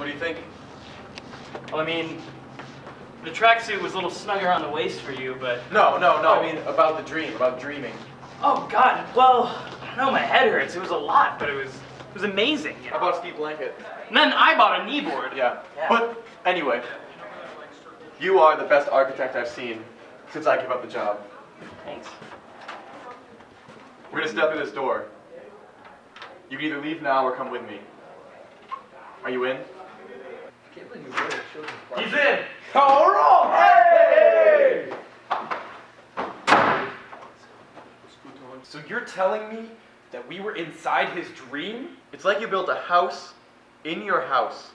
What do you think? Well, I mean, the tracksuit was a little snug around the waist for you, but... No, I mean about the dream, about dreaming. Oh, God, well, I don't know, my head hurts. It was a lot, but it was amazing. You know? How about a ski blanket? And then I bought a knee board. Yeah. But anyway, you are the best architect I've seen since I gave up the job. Thanks. We're gonna step through this door. You can either leave now or come with me. Are you in? He's in! All right! Hey! So you're telling me that we were inside his dream? It's like you built a house in your house.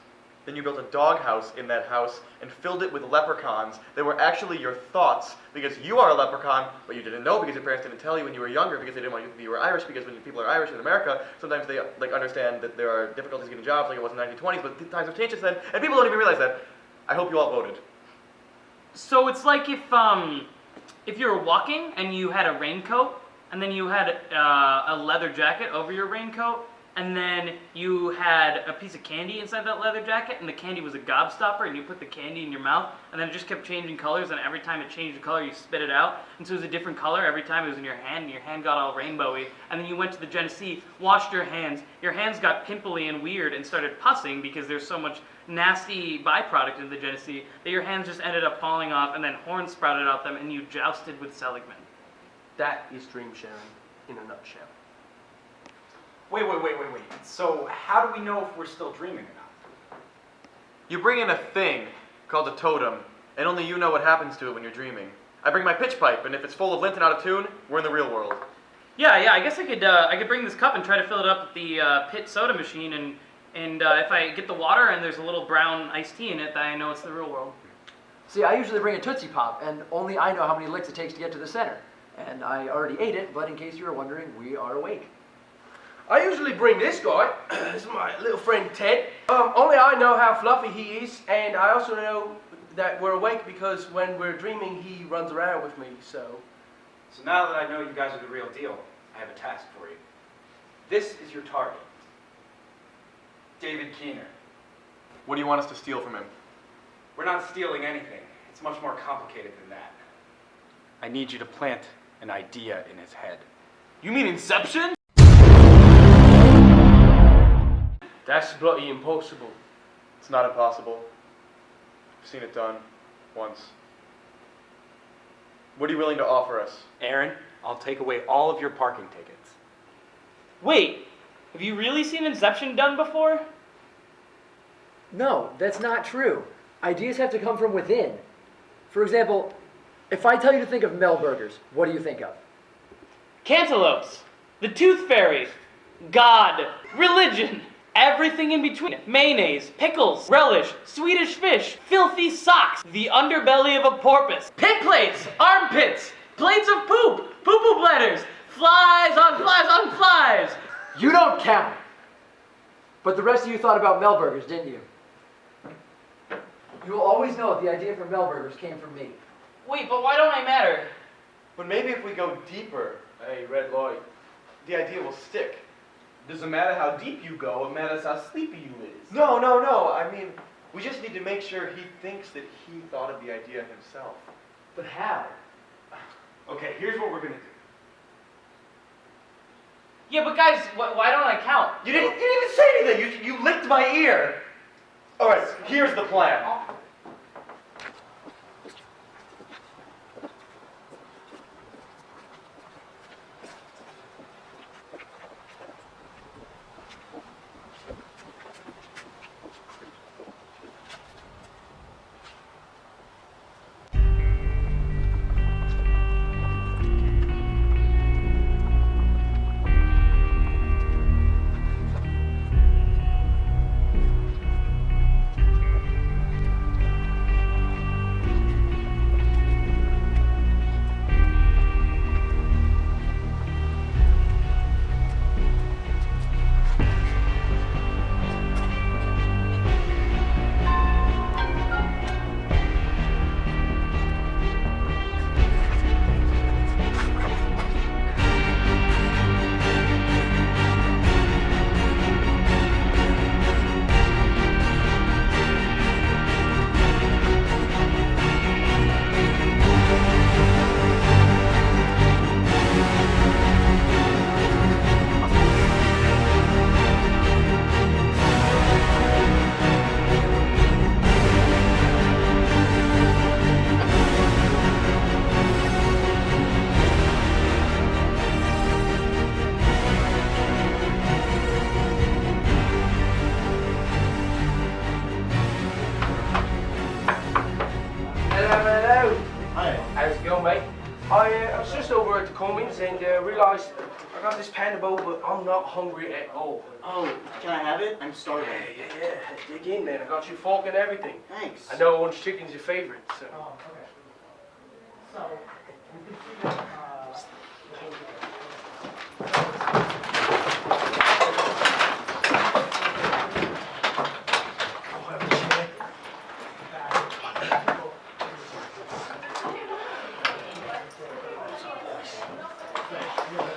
Then you built a dog house in that house and filled it with leprechauns that were actually your thoughts because you are a leprechaun, but you didn't know because your parents didn't tell you when you were younger because they didn't want you to think you were Irish because when people are Irish in America, sometimes they understand that there are difficulties getting jobs like it was in the 1920s, but times have changed since then, and people don't even realize that. I hope you all voted. So it's like if you were walking and you had a raincoat, and then you had a leather jacket over your raincoat, and then you had a piece of candy inside that leather jacket, and the candy was a gobstopper, and you put the candy in your mouth, and then it just kept changing colors, and every time it changed the color, you spit it out, and so it was a different color every time it was in your hand, and your hand got all rainbowy, and then you went to the Genesee, washed your hands got pimply and weird and started pussing because there's so much nasty byproduct in the Genesee that your hands just ended up falling off, and then horns sprouted out them, and you jousted with Seligman. That is dream sharing in a nutshell. Wait. So how do we know if we're still dreaming or not? You bring in a thing called a totem, and only you know what happens to it when you're dreaming. I bring my pitch pipe, and if it's full of lint and out of tune, we're in the real world. Yeah, I guess I could bring this cup and try to fill it up with the pit soda machine, and if I get the water and there's a little brown iced tea in it, then I know it's the real world. See, I usually bring a Tootsie Pop, and only I know how many licks it takes to get to the center. And I already ate it, but in case you were wondering, we are awake. I usually bring this guy. This is my little friend Ted. Only I know how fluffy he is, and I also know that we're awake because when we're dreaming, he runs around with me, so... So now that I know you guys are the real deal, I have a task for you. This is your target. David Keener. What do you want us to steal from him? We're not stealing anything. It's much more complicated than that. I need you to plant an idea in his head. You mean Inception? That's bloody impossible. It's not impossible. I've seen it done once. What are you willing to offer us? Aaron, I'll take away all of your parking tickets. Wait, have you really seen Inception done before? No, that's not true. Ideas have to come from within. For example, if I tell you to think of Mel burgers, what do you think of? Cantaloupes, the Tooth Fairy, God, religion, everything in between. Mayonnaise, pickles, relish, Swedish fish, filthy socks, the underbelly of a porpoise, pit plates, armpits, plates of poop, poo-poo bladders, flies on flies on flies. You don't count. But the rest of you thought about Mel burgers, didn't you? You will always know that the idea for Mel burgers came from me. Wait, but why don't I matter? But maybe if we go deeper, Hey, Red Light. the idea will stick. Doesn't matter how deep you go, it matters how sleepy you is. No. I mean, we just need to make sure he thinks that he thought of the idea himself. But how? Okay, here's what we're gonna do. Yeah, but guys, why don't I count? You didn't even say anything. You licked my ear. All right, here's the plan. I was just over at the Cummins and realized I got this panda bowl, but I'm not hungry at all. Oh, can I have it? I'm starving. Yeah. Dig in, man. I got you fork and everything. Thanks. I know orange chicken's your favorite, so. Oh, okay. So, we can see that, I'll have a chair. that